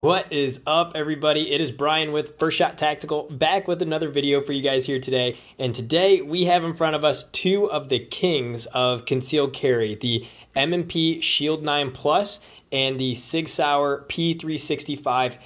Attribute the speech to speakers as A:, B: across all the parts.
A: What is up, everybody? It is Brian with First Shot Tactical, back with another video for you guys here today. And today we have in front of us two of the kings of concealed carry, the M&P Shield 9 Plus and the Sig Sauer P365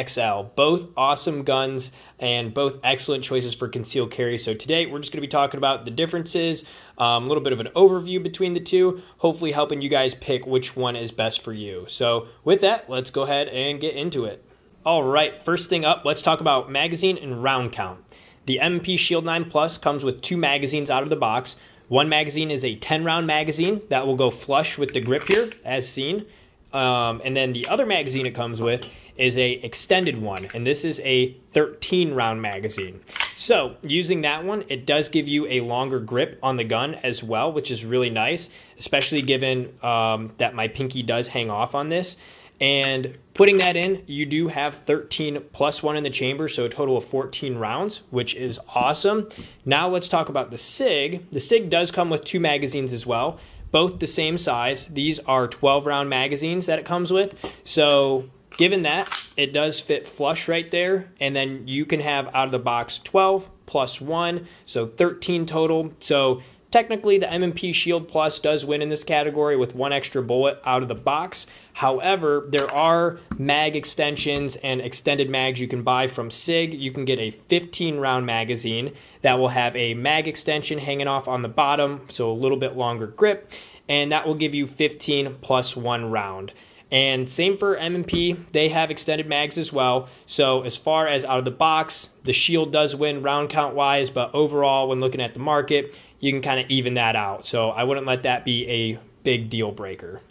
A: XL. Both awesome guns and both excellent choices for concealed carry. So today we're just going to be talking about the differences, a little bit of an overview between the two, hopefully helping you guys pick which one is best for you. So with that, let's go ahead and get into it. All right, first thing up, let's talk about magazine and round count. The M&P Shield 9 Plus comes with two magazines out of the box. One magazine is a 10-round magazine that will go flush with the grip here, as seen. And then the other magazine it comes with is a extended one, and this is a 13-round magazine. So using that one, it does give you a longer grip on the gun as well, which is really nice, especially given that my pinky does hang off on this. And putting that in, you do have 13 plus 1 in the chamber, so a total of 14 rounds, which is awesome. Now let's talk about the Sig. The Sig does come with two magazines as well, both the same size. These are 12-round magazines that it comes with. So given that, it does fit flush right there, and then you can have out of the box 12 plus 1, so 13 total. So technically the M&P Shield Plus does win in this category with one extra bullet out of the box. However, there are mag extensions and extended mags you can buy from Sig. You can get a 15-round magazine that will have a mag extension hanging off on the bottom, so a little bit longer grip, and that will give you 15 plus 1 round. And same for M&P, they have extended mags as well. So as far as out of the box, the Shield does win round count wise, but overall when looking at the market, you can kind of even that out. So I wouldn't let that be a big deal breaker.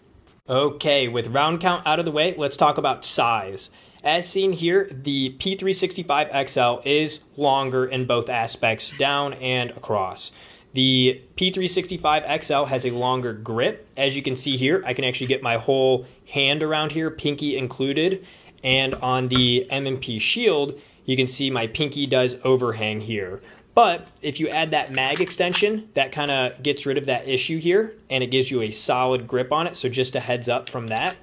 A: Okay, with round count out of the way, let's talk about size. As seen here, the P365 XL is longer in both aspects, down and across. The P365 XL has a longer grip. As you can see here, I can actually get my whole hand around here, pinky included. And on the M&P Shield, you can see my pinky does overhang here. But if you add that mag extension, that kind of gets rid of that issue here, and it gives you a solid grip on it. So just a heads up from that.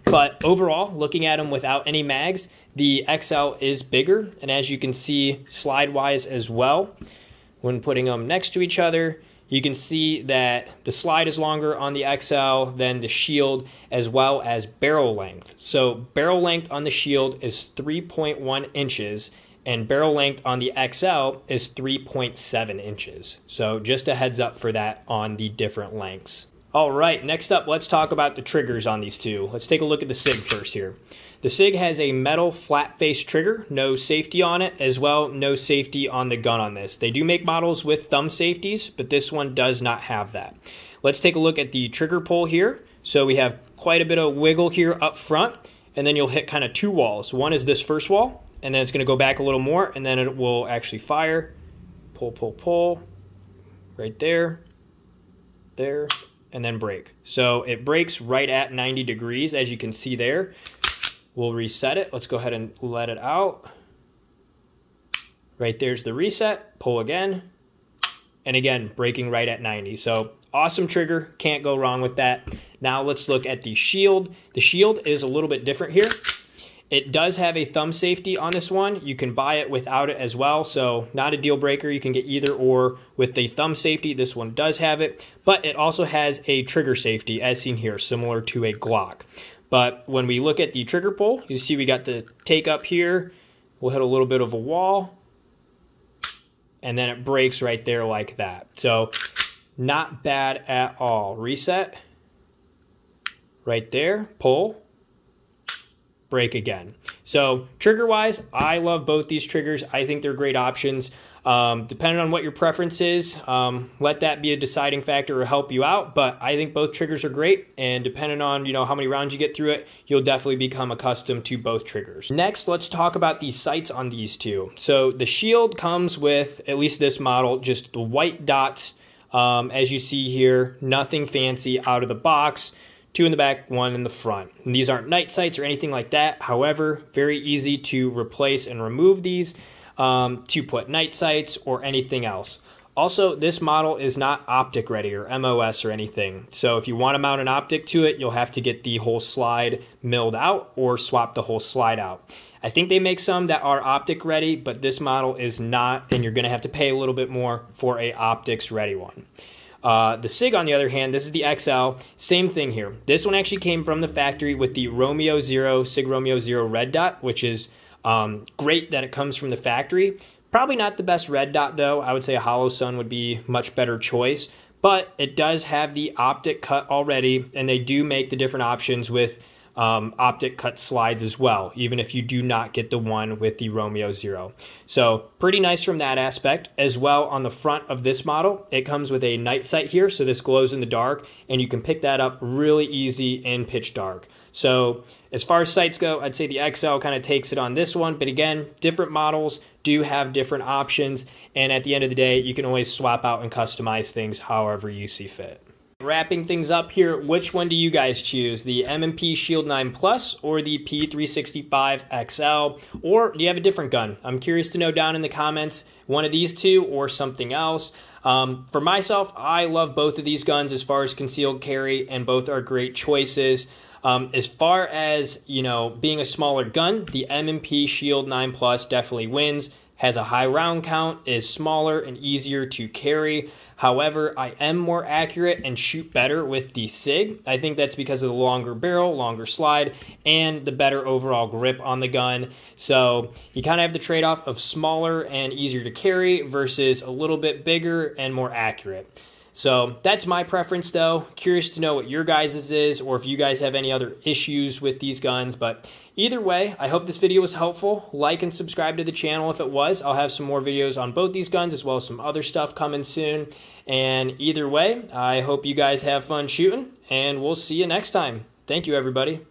A: But overall, looking at them without any mags, the XL is bigger. And as you can see, slide-wise as well, when putting them next to each other, you can see that the slide is longer on the XL than the Shield, as well as barrel length. So barrel length on the Shield is 3.1 inches, and barrel length on the XL is 3.7 inches. So just a heads up for that on the different lengths. All right, next up, let's talk about the triggers on these two. Let's take a look at the Sig first here. The Sig has a metal flat face trigger, no safety on it, as well no safety on the gun on this. They do make models with thumb safeties, but this one does not have that. Let's take a look at the trigger pull here. So we have quite a bit of wiggle here up front, and then you'll hit kind of two walls. One is this first wall, and then it's going to go back a little more, and then it will actually fire. Pull, pull, pull, right there, there, and then break. So it breaks right at 90 degrees, as you can see there. We'll reset it. Let's go ahead and let it out. Right there's the reset. Pull again. And again, breaking right at 90. So awesome trigger. Can't go wrong with that. Now let's look at the Shield. The Shield is a little bit different here. It does have a thumb safety on this one. You can buy it without it as well. So not a deal breaker. You can get either or with the thumb safety. This one does have it. But it also has a trigger safety, as seen here, similar to a Glock. But when we look at the trigger pull, you see we got the take up here. We'll hit a little bit of a wall, and then it breaks right there like that. So not bad at all. Reset, right there, pull, break again. So trigger-wise, I love both these triggers. I think they're great options. Depending on what your preference is, let that be a deciding factor or help you out. But I think both triggers are great, and depending on how many rounds you get through it, you'll definitely become accustomed to both triggers. Next, let's talk about the sights on these two. So the Shield comes with, at least this model, just the white dots. As you see here, nothing fancy out of the box. Two in the back, one in the front. And these aren't night sights or anything like that. However, very easy to replace and remove these to put night sights or anything else. Also, this model is not optic ready or MOS or anything. So if you want to mount an optic to it, you'll have to get the whole slide milled out or swap the whole slide out. I think they make some that are optic ready, but this model is not, and you're going to have to pay a little bit more for a optics ready one. The Sig, on the other hand, this is the XL, same thing here. This one actually came from the factory with the Romeo Zero, Sig Romeo Zero red dot, which is great that it comes from the factory. Probably not the best red dot though. I would say a Hollow Sun would be much better choice, but it does have the optic cut already, and they do make the different options with optic cut slides as well, even if you do not get the one with the Romeo Zero. So pretty nice from that aspect. As well, on the front of this model, it comes with a night sight here, so this glows in the dark, and you can pick that up really easy in pitch dark. So as far as sights go, I'd say the XL kind of takes it on this one, but again, different models do have different options, and at the end of the day, you can always swap out and customize things however you see fit. Wrapping things up here, which one do you guys choose? The M&P Shield 9 Plus or the P365 XL? Or do you have a different gun? I'm curious to know down in the comments, one of these two or something else. For myself, I love both of these guns as far as concealed carry, and both are great choices. As far as, being a smaller gun, the M&P Shield 9 Plus definitely wins. Has a high round count, is smaller and easier to carry. However, I am more accurate and shoot better with the Sig. I think that's because of the longer barrel, longer slide, and the better overall grip on the gun. So you kind of have the trade-off of smaller and easier to carry versus a little bit bigger and more accurate. So that's my preference though. Curious to know what your guys' is, or if you guys have any other issues with these guns. But either way, I hope this video was helpful. Like and subscribe to the channel if it was. I'll have some more videos on both these guns as well as some other stuff coming soon. And either way, I hope you guys have fun shooting, and we'll see you next time. Thank you, everybody.